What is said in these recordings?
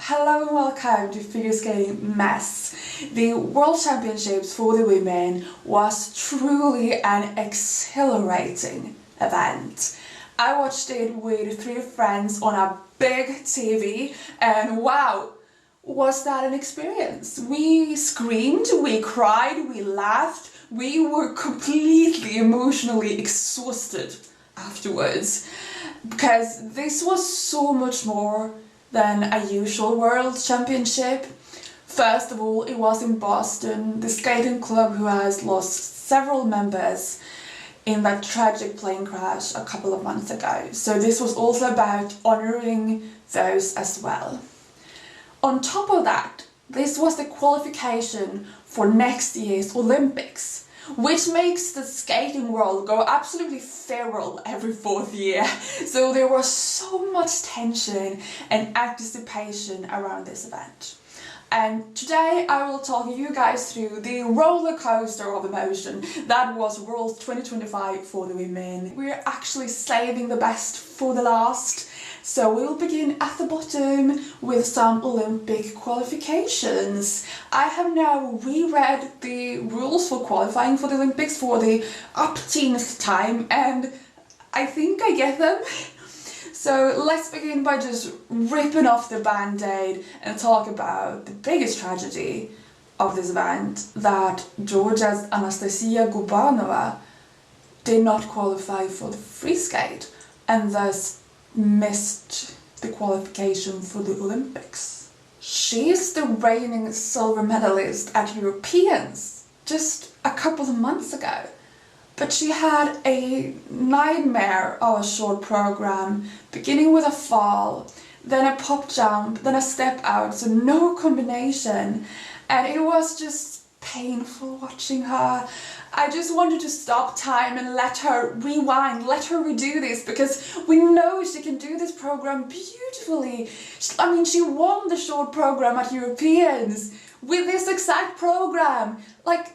Hello and welcome to Figure Skating Mess. The World Championships for the women was truly an exhilarating event. I watched it with 3 friends on a big TV and wow, was that an experience. We screamed, we cried, we laughed, we were completely emotionally exhausted afterwards because this was so much more than a usual World Championship. First of all, it was in Boston, the skating club who has lost several members in that tragic plane crash a couple of months ago. So this was also about honouring those as well. On top of that, this was the qualification for next year's Olympics, which makes the skating world go absolutely feral every 4th year. So there was so much tension and anticipation around this event. And today I will talk you guys through the roller coaster of emotion that was World 2025 for the women. We're actually saving the best for the last. So we will begin at the bottom with some Olympic qualifications. I have now reread the rules for qualifying for the Olympics for the upteenth time and I think I get them. So let's begin by just ripping off the band-aid and talk about the biggest tragedy of this event, that Georgia's Anastasiia Gubanova did not qualify for the free skate and thus missed the qualification for the Olympics. She is the reigning silver medalist at Europeans just a couple of months ago. But she had a nightmare of a short program, beginning with a fall, then a pop jump, then a step out, so no combination. And it was just painful watching her. I just wanted to stop time and let her rewind, let her redo this, because we know she can do this program beautifully. I mean, she won the short program at Europeans with this exact program. Like,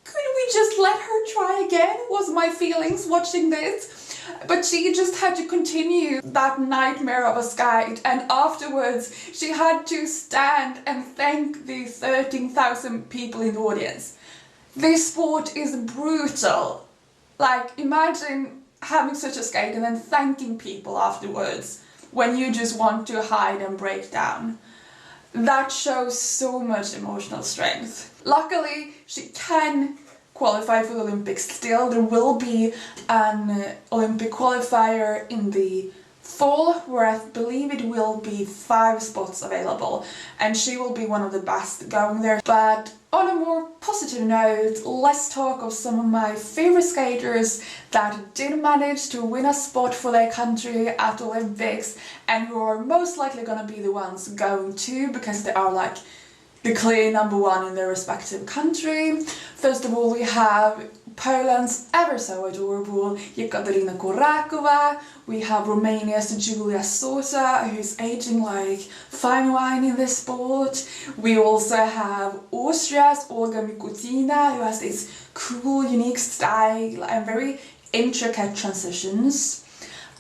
could we just let her try again, was my feelings watching this. But she just had to continue that nightmare of a skate, and afterwards she had to stand and thank the 13,000 people in the audience. This sport is brutal. Like, imagine having such a skate and then thanking people afterwards when you just want to hide and break down. That shows so much emotional strength. Luckily, she can qualify for the Olympics still. There will be an Olympic qualifier in the fall where I believe it will be 5 spots available and she will be one of the best going there. But on a more positive note, let's talk of some of my favorite skaters that did manage to win a spot for their country at the Olympics and who are most likely going to be the ones going to, because they are like the clear #1 in their respective country. First of all, we have Poland's ever so adorable Ekaterina Kurakova. We have Romania's Julia Sauter, who's aging like fine wine in this sport. We also have Austria's Olga Mikutina, who has this cool, unique style and very intricate transitions.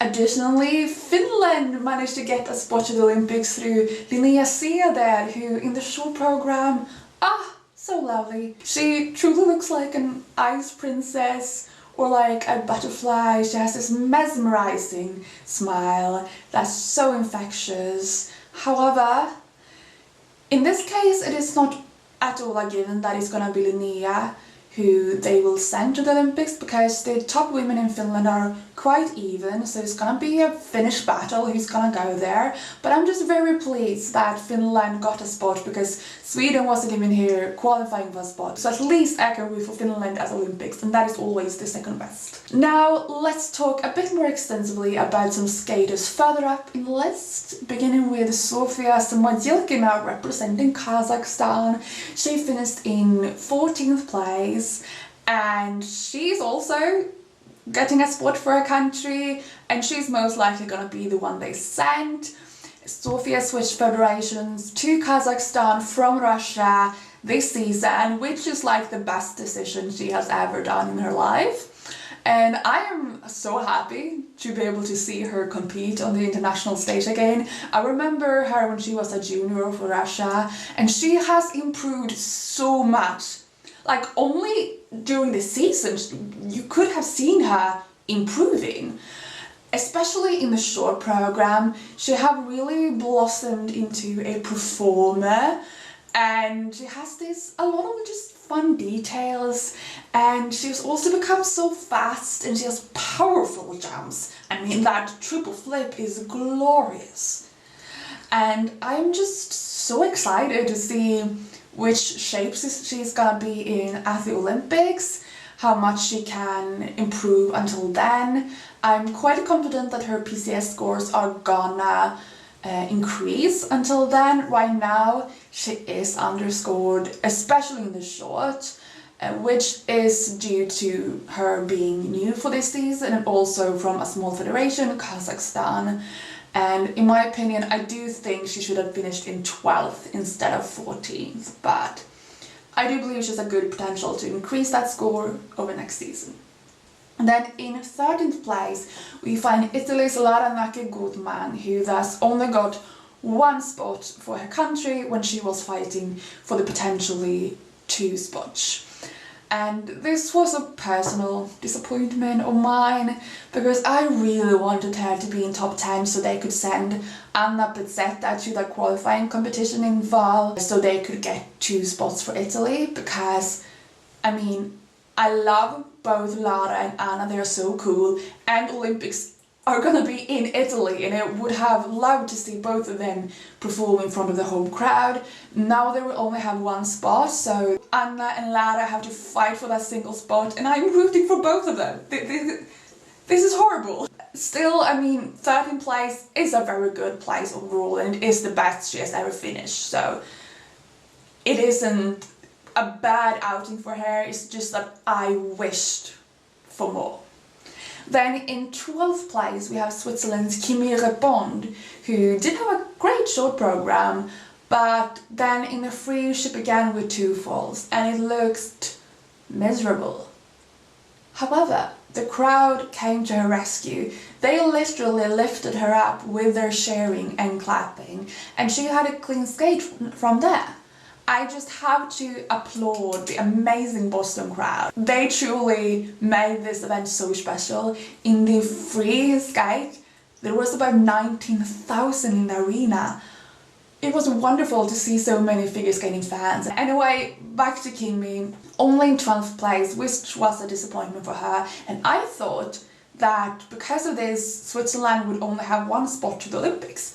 Additionally, Finland managed to get a spot at the Olympics through Linnea Ceder, who in the short program, so lovely. She truly looks like an ice princess or like a butterfly. She has this mesmerizing smile that's so infectious. However, in this case, it is not at all a given that it's gonna be Linnea who they will send to the Olympics, because the top women in Finland are quite even, so it's gonna be a Finnish battle who's gonna go there. But I'm just very pleased that Finland got a spot, because Sweden wasn't even here qualifying for a spot. So at least I can root for Finland at the Olympics, and that is always the second best. Now let's talk a bit more extensively about some skaters further up. Let's begin with Sofia Samoselkina representing Kazakhstan. She finished in 14th place. And she's also getting a spot for her country, and she's most likely gonna be the one they send. Sofia switched federations to Kazakhstan from Russia this season, which is like the best decision she has ever done in her life. And I am so happy to be able to see her compete on the international stage again. I remember her when she was a junior for Russia, and she has improved so much. Like, only during the season, you could have seen her improving. Especially in the short program, she have really blossomed into a performer, and she has a lot of just fun details, and she's also become so fast, and she has powerful jumps. I mean, that triple flip is glorious. And I'm just so excited to see which shapes she's gonna be in at the Olympics, how much she can improve until then. I'm quite confident that her PCS scores are gonna increase until then. Right now she is underscored, especially in the short, which is due to her being new for this season and also from a small federation, Kazakhstan. And in my opinion, I do think she should have finished in 12th instead of 14th, but I do believe she has a good potential to increase that score over next season. And then in 13th place, we find Italy's Lara Naki Gutmann, who thus only got one spot for her country when she was fighting for the potentially 2 spots. And this was a personal disappointment of mine, because I really wanted her to be in top 10 so they could send Anna Pezzetta to the qualifying competition in Val, so they could get 2 spots for Italy, because, I mean, I love both Lara and Anna, they're so cool, and Olympics are gonna be in Italy, and I would have loved to see both of them perform in front of the home crowd. Now they will only have 1 spot, so Anna and Lara have to fight for that single spot, and I'm rooting for both of them. This is horrible. Still, I mean, 13th place is a very good place overall, and it is the best she has ever finished, so it isn't a bad outing for her, it's just that I wished for more. Then in 12th place we have Switzerland's Kimmy Repond, who did have a great short program, but then in the free she began with 2 falls and it looked miserable. However, the crowd came to her rescue. They literally lifted her up with their cheering and clapping, and she had a clean skate from there. I just have to applaud the amazing Boston crowd. They truly made this event so special. In the free skate, there was about 19,000 in the arena. It was wonderful to see so many figure skating fans. Anyway, back to Kimmy, only in 12th place, which was a disappointment for her. And I thought that because of this, Switzerland would only have 1 spot to the Olympics.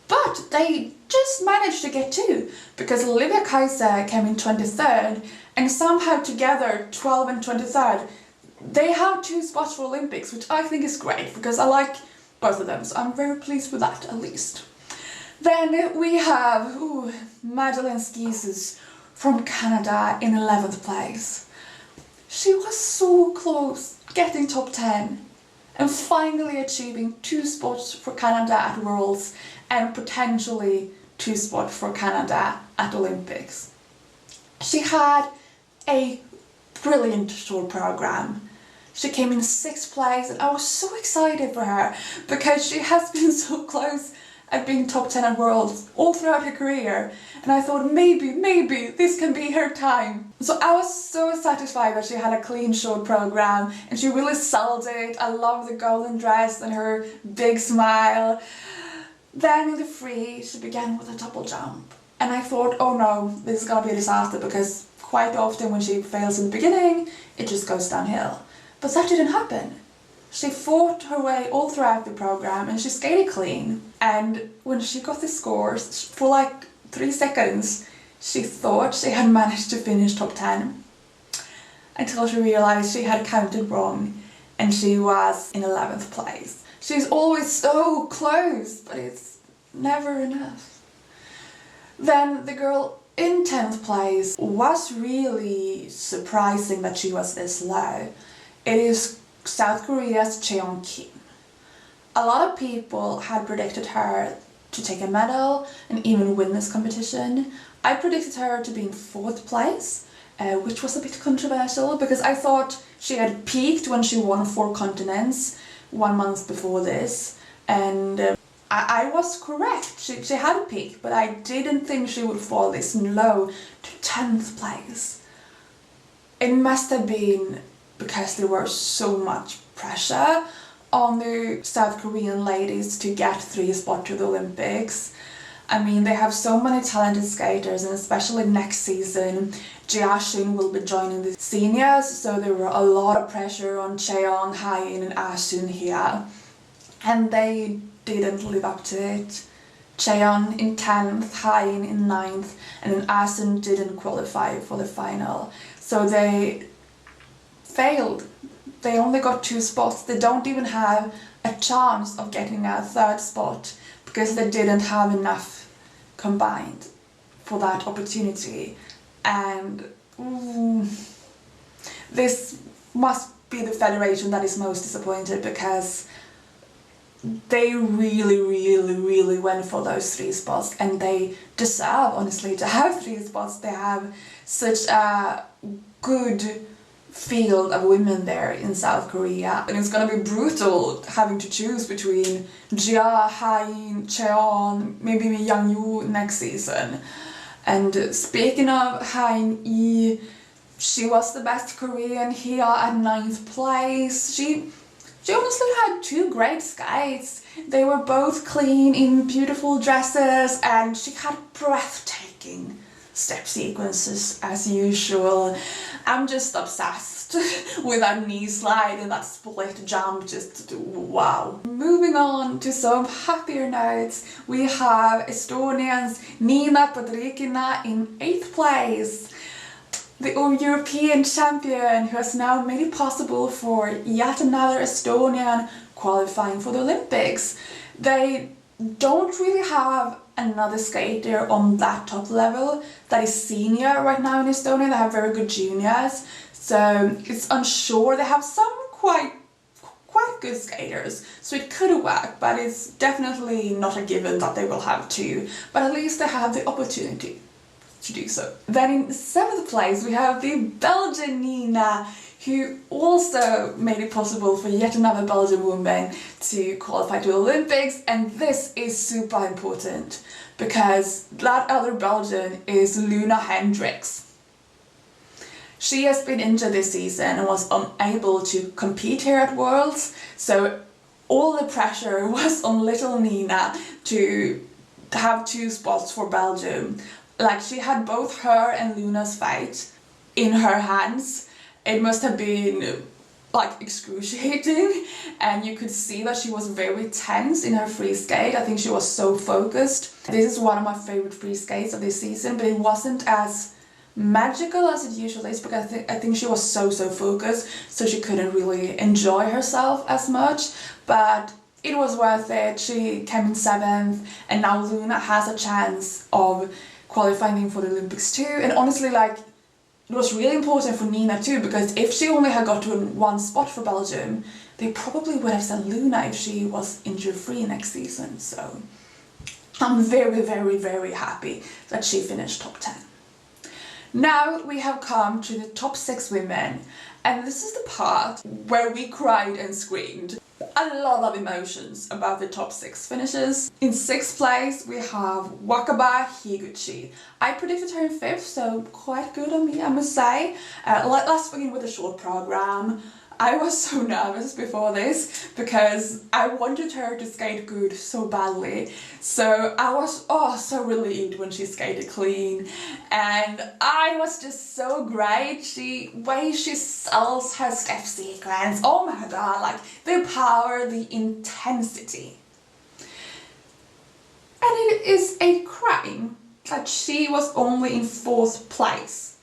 But they just managed to get 2, because Olivia Kaiser came in 23rd, and somehow together, 12 and 23rd, they have 2 spots for Olympics, which I think is great, because I like both of them, so I'm very pleased with that, at least. Then we have Madeline Schizas from Canada in 11th place. She was so close getting top 10, and finally achieving 2 spots for Canada at Worlds, and potentially 2 spots for Canada at Olympics. She had a brilliant short program. She came in 6th place, and I was so excited for her because she has been so close at being top 10 at Worlds all throughout her career, and I thought maybe this can be her time. So I was so satisfied that she had a clean short program and she really sold it. I love the golden dress and her big smile. Then in the free, she began with a double jump, and I thought, oh no, this is gonna be a disaster, because quite often when she fails in the beginning, it just goes downhill. But that didn't happen. She fought her way all throughout the program and she skated clean, and when she got the scores, for like 3 seconds, she thought she had managed to finish top 10, until she realized she had counted wrong and she was in 11th place. She's always so close, but it's never enough. Then the girl in 10th place was really surprising that she was this low. It is South Korea's Chaeyeon Kim. A lot of people had predicted her to take a medal and even win this competition. I predicted her to be in 4th place, which was a bit controversial because I thought she had peaked when she won 4 continents 1 month before this, and I was correct. She had a peak, but I didn't think she would fall this low to 10th place. It must have been because there was so much pressure on the South Korean ladies to get 3 spots to the Olympics. I mean, they have so many talented skaters, and especially next season, Jiaxin will be joining the seniors, so there were a lot of pressure on Chaeyeon, Haein and Asun here, and they didn't live up to it. Chaeyeon in 10th, Haein in 9th, and then Asun didn't qualify for the final, so they failed. They only got 2 spots. They don't even have a chance of getting a 3rd spot because they didn't have enough combined for that opportunity. And this must be the federation that is most disappointed, because they really went for those 3 spots, and they deserve, honestly, to have 3 spots. They have such a good field of women there in South Korea, and it's gonna be brutal having to choose between Jia, Haein, Chaeyeon, maybe Yang-yu next season. And speaking of Haein Lee, she was the best Korean here at 9th place. She honestly had 2 great skates. They were both clean in beautiful dresses, and she had breathtaking step sequences as usual. I'm just obsessed with that knee slide and that split jump, just wow. Moving on to some happier notes, we have Estonians Niina Petrõkina in 8th place. The European champion, who has now made it possible for yet another Estonian qualifying for the Olympics. They don't really have another skater on that top level that is senior right now in Estonia. They have very good juniors, so it's unsure. They have some quite good skaters, so it could work, but it's definitely not a given that they will have 2, but at least they have the opportunity to do so. Then in 7th place we have the Belgian Niina, who also made it possible for yet another Belgian woman to qualify to the Olympics, and this is super important because that other Belgian is Luna Hendricks. She has been injured this season and was unable to compete here at Worlds, so all the pressure was on little Niina to have 2 spots for Belgium. Like, she had both her and Luna's fate in her hands. It must have been like excruciating, and you could see that she was very tense in her free skate. I think she was so focused. This is one of my favorite free skates of this season, but it wasn't as magical as it usually is because I think she was so focused, so she couldn't really enjoy herself as much, but it was worth it. She came in 7th, and now Luna has a chance of qualifying for the Olympics too. And honestly, like, it was really important for Niina too, because if she only had got to 1 spot for Belgium, they probably would have sent Luna if she was injury free next season. So I'm very happy that she finished top 10. Now we have come to the top 6 women, and this is the part where we cried and screamed. A lot of emotions about the top 6 finishes. In 6th place we have Wakaba Higuchi. I predicted her in 5th, so quite good on me, I must say. Let's begin with a short program. I was so nervous before this because I wanted her to skate good so badly. So I was so relieved when she skated clean, and I was just so great. The way she sells her step sequence, oh my god, like the power, the intensity. And it is a crime that she was only in 4th place.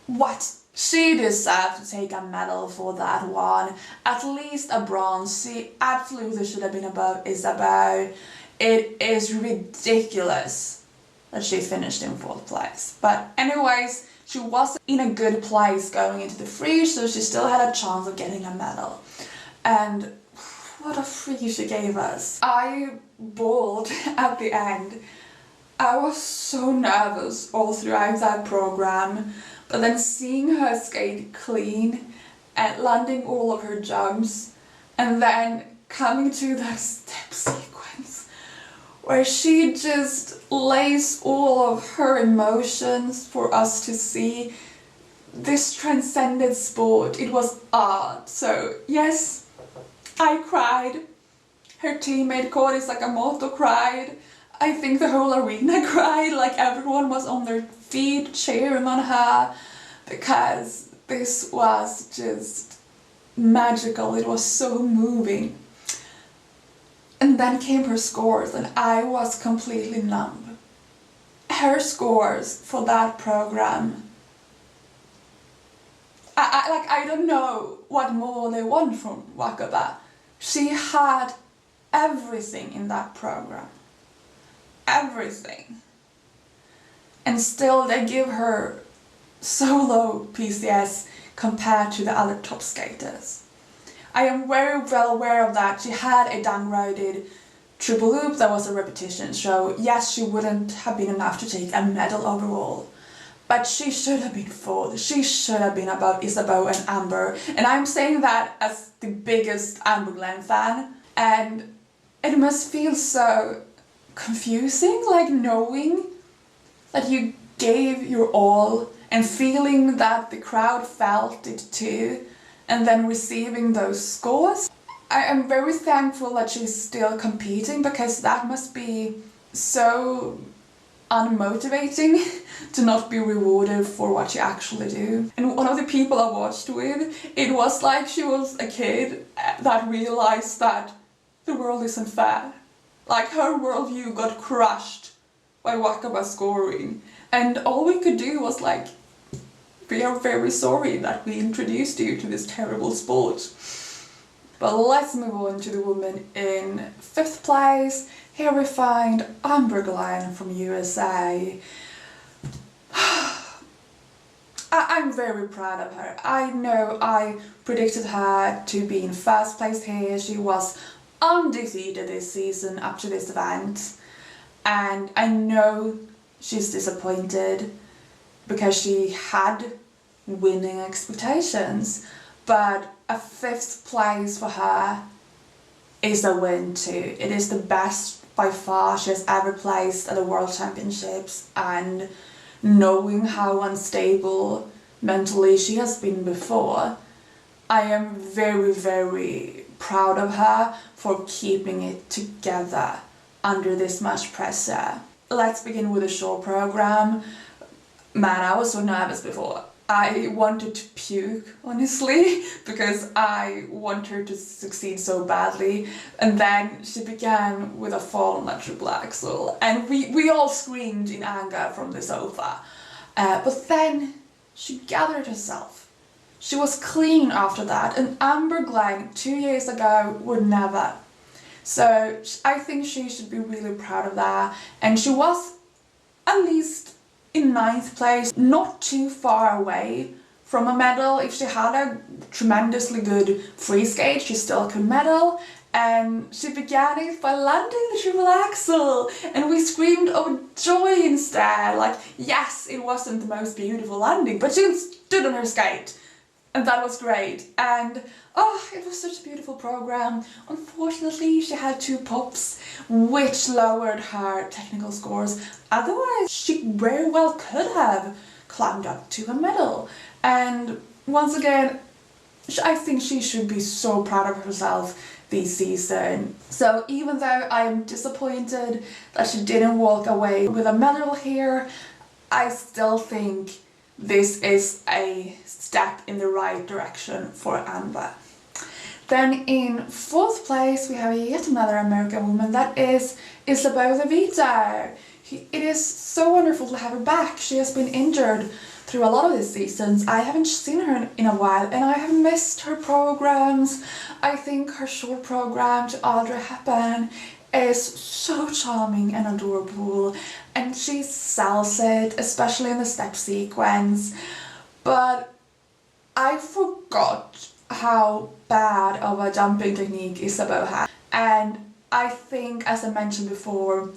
What? She deserved to take a medal for that one. At least a bronze. She absolutely should have been above Isabeau. It is ridiculous that she finished in 4th place. But anyways, she was in a good place going into the free, so she still had a chance of getting a medal. And what a free she gave us. I bawled at the end. I was so nervous all throughout that program, but then seeing her skate clean and landing all of her jumps, and then coming to that step sequence where she just lays all of her emotions for us to see. This transcended sport, it was art. So yes, I cried. Her teammate Kaori Sakamoto cried. I think the whole arena cried, like everyone was on their feet cheering on her, because this was just magical. It was so moving. And then came her scores and I was completely numb. Her scores for that program, I don't know what more they want from Wakaba. She had everything in that program. Everything. And still they give her so low PCS compared to the other top skaters. I am very well aware of that. She had a downrighted triple loop that was a repetition, so yes, she wouldn't have been enough to take a medal overall. But she should have been fourth. She should have been above Isabeau and Amber. And I'm saying that as the biggest Amber Glenn fan. And it must feel so confusing, like knowing that you gave your all and feeling that the crowd felt it too, and then receiving those scores. I am very thankful that she's still competing, because that must be so unmotivating to not be rewarded for what you actually do. And one of the people I watched with, it was like she was a kid that realized that the world isn't fair. Like her worldview got crushed by Wakaba scoring, and all we could do was like, we are very sorry that we introduced you to this terrible sport. But let's move on to the woman in 5th place. Here we find Amber Glenn from USA. I'm very proud of her. I know I predicted her to be in 1st place here. She was undefeated this season up to this event. And I know she's disappointed because she had winning expectations. But a 5th place for her is a win too. It is the best by far she has ever placed at the World Championships, and knowing how unstable mentally she has been before, I am very, very proud of her for keeping it together under this much pressure. Let's begin with the short program. Man, I was so nervous before. I wanted to puke, honestly, because I want her to succeed so badly. And then she began with a fall on that triple axel, and we all screamed in anger from the sofa. But then she gathered herself. She was clean after that, and Amber Glenn 2 years ago would never. So I think she should be really proud of that. And she was at least in 9th place, not too far away from a medal. If she had a tremendously good free skate, she still could medal. And she began it by landing the triple axel, and we screamed oh joy instead. Like, yes, it wasn't the most beautiful landing, but she stood on her skate, and that was great. And oh, it was such a beautiful program. Unfortunately, she had 2 pops, which lowered her technical scores. Otherwise, she very well could have climbed up to a medal. And once again, I think she should be so proud of herself this season. So even though I am disappointed that she didn't walk away with a medal here, I still think this is a step in the right direction for Amber. Then in 4th place we have yet another American woman, that is Isabeau Levito. It is so wonderful to have her back. She has been injured through a lot of these seasons. I haven't seen her in a while, and I have missed her programs. I think her short program to Audrey Hepburn is so charming and adorable, and she sells it, especially in the step sequence. But I forgot how bad of a jumping technique Isabeau had, and I think, as I mentioned before,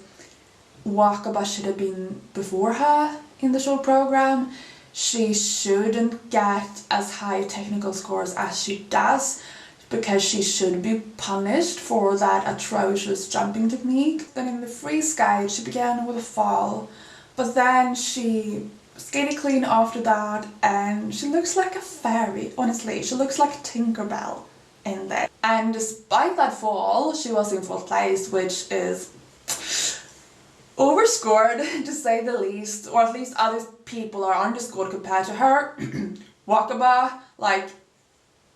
Wakaba should have been before her in the short program. She shouldn't get as high technical scores as she does, because she should be punished for that atrocious jumping technique. Then in the free skate she began with a fall, but then she skated clean after that, and she looks like a fairy, honestly. She looks like Tinkerbell in there. And despite that fall, she was in 4th place, which is overscored to say the least, or at least other people are underscored compared to her. Wakaba, like,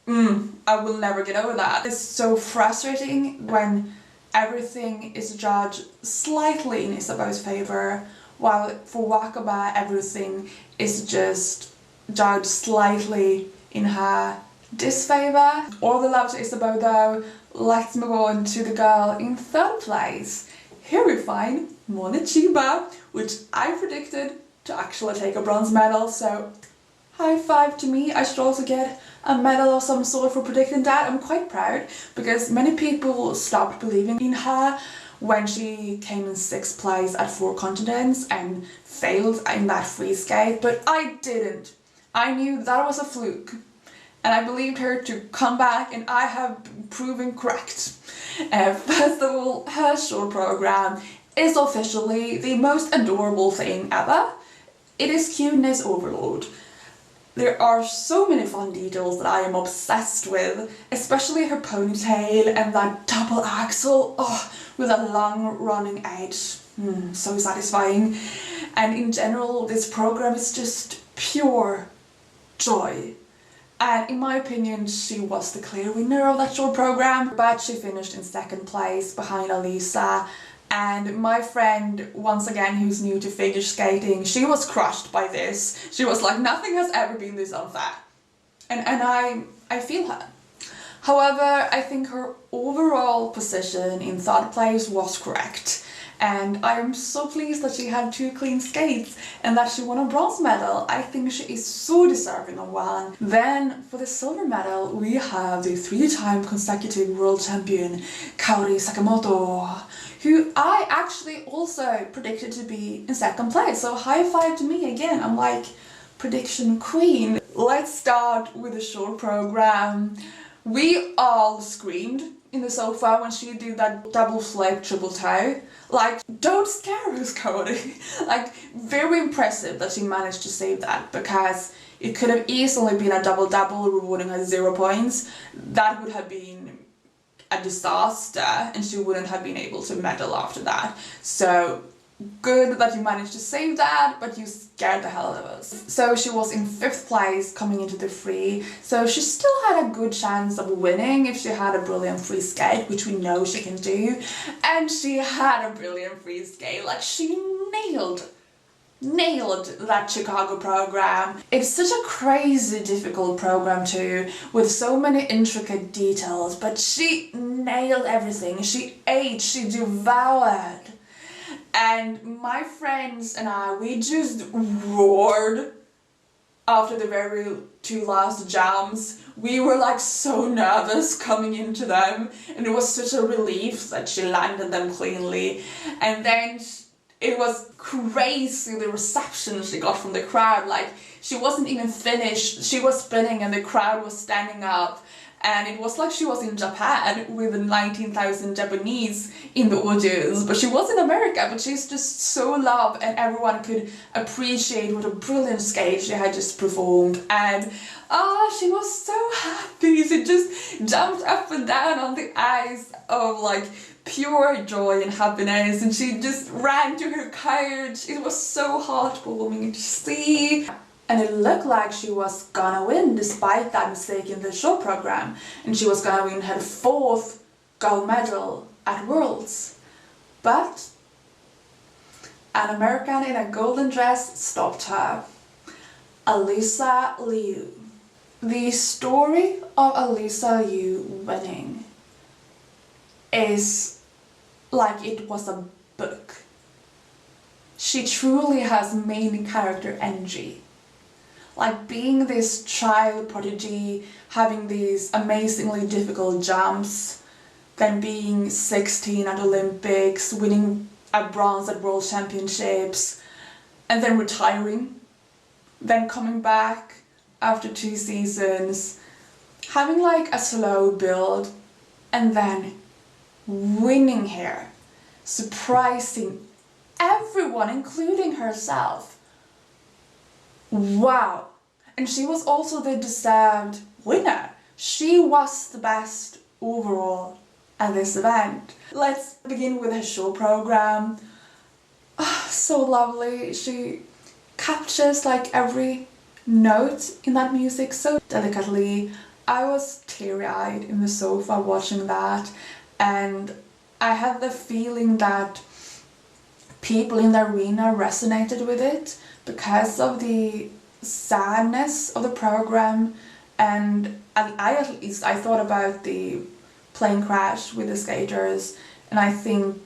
I will never get over that. It's so frustrating when everything is judged slightly in Isabeau's favor, while for Wakaba everything is just judged slightly in her disfavor. All the love to Isabeau though. Let's move on to the girl in 3rd place. Here we find Mone Chiba, which I predicted to actually take a bronze medal, so high five to me. I should also get a medal of some sort for predicting that. I'm quite proud, because many people stopped believing in her when she came in 6th place at 4 continents and failed in that free skate, but I didn't. I knew that was a fluke, and I believed her to come back, and I have been proven correct. First of all, her short program is officially the most adorable thing ever. It is cuteness overload. There are so many fun details that I am obsessed with, especially her ponytail and that double axel, with a long running edge. So satisfying. And in general, this program is just pure joy. And in my opinion, she was the clear winner of that short program, but she finished in 2nd place behind Alysa. And my friend, once again, who's new to figure skating, she was crushed by this. She was like, nothing has ever been this unfair. And I feel her. However, I think her overall position in 3rd place was correct. And I am so pleased that she had 2 clean skates and that she won a bronze medal. I think she is so deserving of one. Then for the silver medal, we have the 3-time consecutive world champion, Kaori Sakamoto, who I actually also predicted to be in 2nd place. So high five to me again. I'm like prediction queen. Let's start with the short program. We all screamed in the sofa when she did that double flip triple toe. Like, don't scare us, Kaori. Like, very impressive that she managed to save that, because it could have easily been a double-double rewarding her 0 points. That would have been a disaster, and she wouldn't have been able to medal after that. So good that you managed to save that, but you scared the hell out of us. So she was in 5th place coming into the free, so she still had a good chance of winning if she had a brilliant free skate, which we know she can do. And she had a brilliant free skate. Like, she nailed that Chicago program. It's such a crazy difficult program too, with so many intricate details, but she nailed everything. She ate, she devoured. And my friends and I, we just roared after the very 2 last jumps. We were like so nervous coming into them, and it was such a relief that she landed them cleanly. And then it was crazy, the reception she got from the crowd. Like, she wasn't even finished, she was spinning and the crowd was standing up. And it was like she was in Japan with 19,000 Japanese in the audience, but she was in America, but she's just so loved, and everyone could appreciate what a brilliant skate she had just performed. And she was so happy. She just jumped up and down on the ice of like pure joy and happiness, and she just ran to her couch. It was so heartwarming to see. And it looked like she was gonna win despite that mistake in the short program. And she was gonna win her 4th gold medal at Worlds. But an American in a golden dress stopped her. Alysa Liu. The story of Alysa Liu winning is like it was a book. She truly has main character energy. Like, being this child prodigy, having these amazingly difficult jumps, then being 16 at Olympics, winning a bronze at World Championships, and then retiring, then coming back after 2 seasons, having like a slow build, and then winning here, surprising everyone, including herself. Wow. And she was also the deserved winner. She was the best overall at this event. Let's begin with her show program. Oh, so lovely. She captures like every note in that music so delicately. I was teary-eyed in the sofa watching that, and I had the feeling that people in the arena resonated with it because of the sadness of the program. And I at least, I thought about the plane crash with the skaters, and I think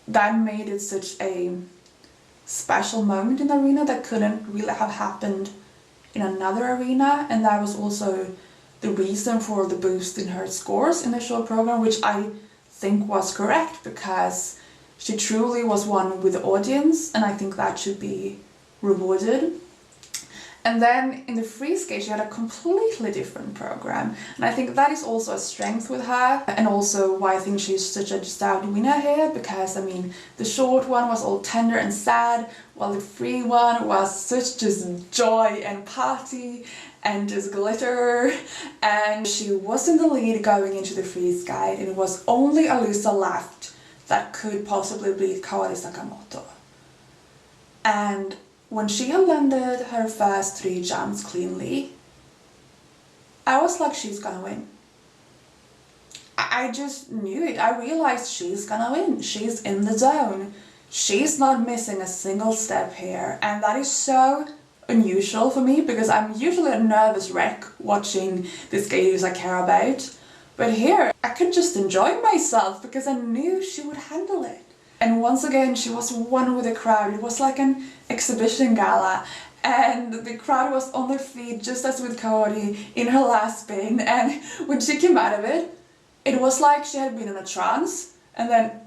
that made it such a special moment in the arena that couldn't really have happened in another arena. And that was also the reason for the boost in her scores in the show program, which I think was correct, because she truly was one with the audience, and I think that should be rewarded. And then in the free skate she had a completely different program, and I think that is also a strength with her, and also why I think she's such a deserved winner here, because I mean the short one was all tender and sad, while the free one was such just joy and party and just glitter. And she was in the lead going into the free skate, and it was only Alysa left that could possibly beat Kaori Sakamoto. And when she had landed her first 3 jumps cleanly, I was like, she's gonna win. I just knew it. I realized she's gonna win. She's in the zone. She's not missing a single step here, and that is so unusual for me, because I'm usually a nervous wreck watching the skaters I care about. But here, I could just enjoy myself because I knew she would handle it. And once again, she was one with the crowd. It was like an exhibition gala, and the crowd was on their feet just as with Kaori in her last spin. And when she came out of it, it was like she had been in a trance, and then,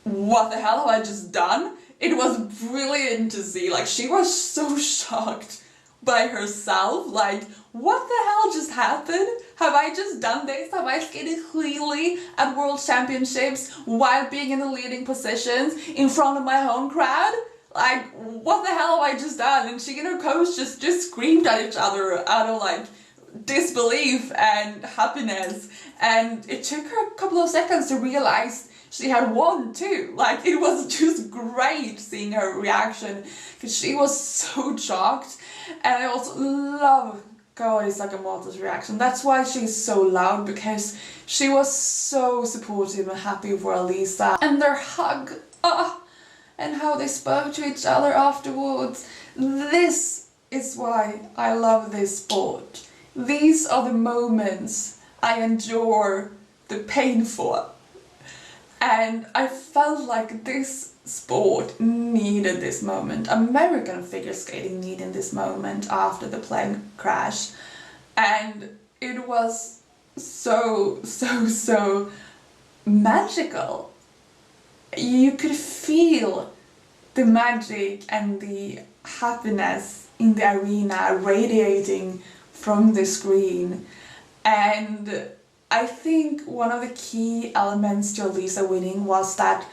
what the hell have I just done? It was brilliant to see. Like, she was so shocked by herself, like, what the hell just happened? Have I just done this? Have I skated cleanly at World Championships while being in the leading positions in front of my home crowd? Like, what the hell have I just done? And she and her coach just screamed at each other out of like disbelief and happiness. And it took her a couple of seconds to realize she had won too. Like, it was just great seeing her reaction, because she was so shocked. And I also love Kaori Sakamoto's reaction. That's why she's so loud, because she was so supportive and happy for Alysa. And their hug, and how they spoke to each other afterwards. This is why I love this sport. These are the moments I endure the pain for. And I felt like this sport needed this moment. American figure skating needed this moment after the plane crash. And it was so magical. You could feel the magic and the happiness in the arena radiating from the screen. And I think one of the key elements to Alysa winning was that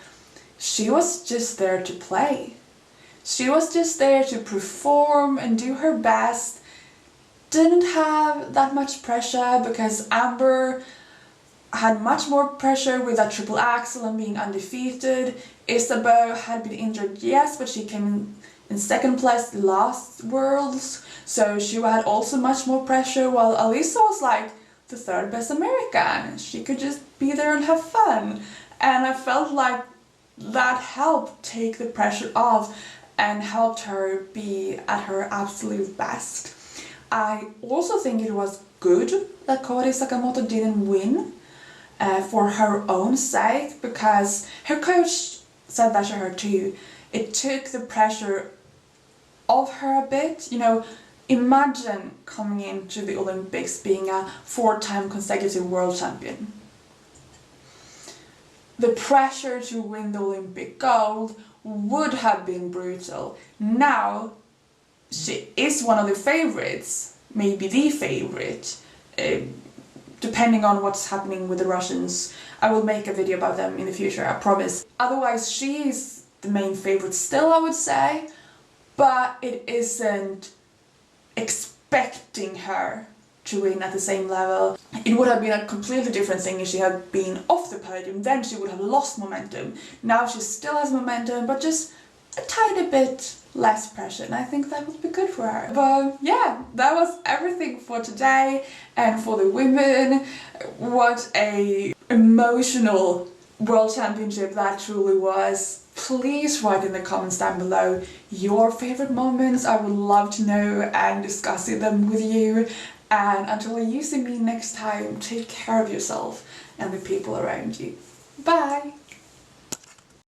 she was just there to play. She was just there to perform and do her best. Didn't have that much pressure, because Amber had much more pressure with that triple axel and being undefeated. Isabeau had been injured, yes, but she came in second place last Worlds, so she had also much more pressure, while Alysa was like the third best American. She could just be there and have fun. And I felt like that helped take the pressure off and helped her be at her absolute best. I also think it was good that Kaori Sakamoto didn't win for her own sake, because her coach said that to her too. It took the pressure off her a bit. You know, imagine coming into the Olympics being a 4-time consecutive world champion. the pressure to win the Olympic gold would have been brutal. Now, she is one of the favourites, maybe the favourite, depending on what's happening with the Russians. I will make a video about them in the future, I promise. Otherwise, she is the main favourite still, I would say, but it isn't expecting her to win at the same level. It would have been a completely different thing if she had been off the podium, then she would have lost momentum. Now she still has momentum, but just a tiny bit less pressure, and I think that would be good for her. But yeah, that was everything for today and for the women. What a emotional World Championship that truly was. Please write in the comments down below your favourite moments. I would love to know and discuss them with you. And until you see me next time, take care of yourself and the people around you. Bye!